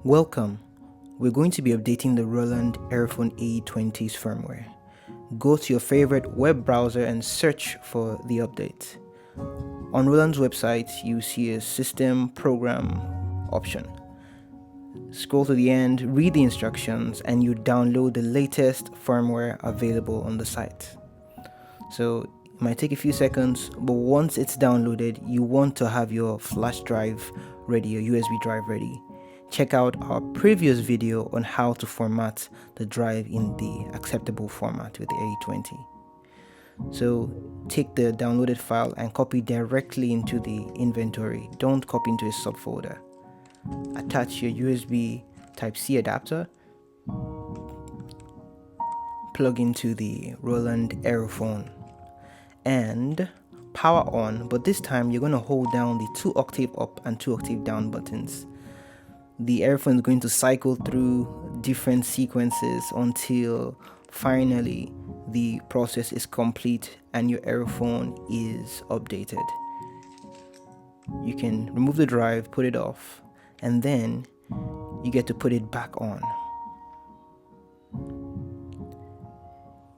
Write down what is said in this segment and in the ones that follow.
Welcome. We're going to be updating the Roland Aerophone AE20's firmware. Go to your favorite web browser and search for the update. On Roland's website, you see a System Program option. Scroll to the end, read the instructions, and you download the latest firmware available on the site. So it might take a few seconds, but once it's downloaded, you want to have your flash drive ready, your USB drive ready. Check out our previous video on how to format the drive in the acceptable format with the AE20. So take the downloaded file and copy directly into the inventory. Don't copy into a subfolder. Attach your USB Type-C adapter. Plug into the Roland Aerophone and power on, but this time you're going to hold down the 2 octave up and 2 octave down buttons. The Aerophone is going to cycle through different sequences until finally the process is complete and your Aerophone is updated. You can remove the drive, put it off, and then you get to put it back on.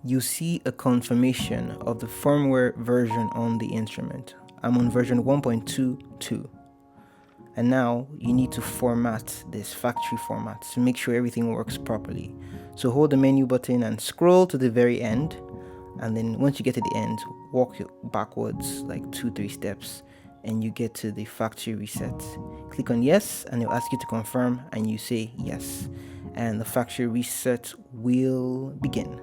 You see a confirmation of the firmware version on the instrument. I'm on version 1.22. And now you need to format this factory format to make sure everything works properly. So hold the menu button and scroll to the very end. And then once you get to the end, walk backwards like 2-3 steps and you get to the factory reset. Click on yes and it'll ask you to confirm and you say yes. And the factory reset will begin.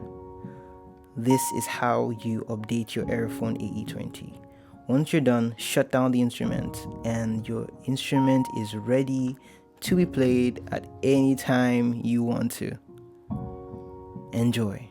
This is how you update your Aerophone AE20. Once you're done, shut down the instrument and your instrument is ready to be played at any time you want to. Enjoy.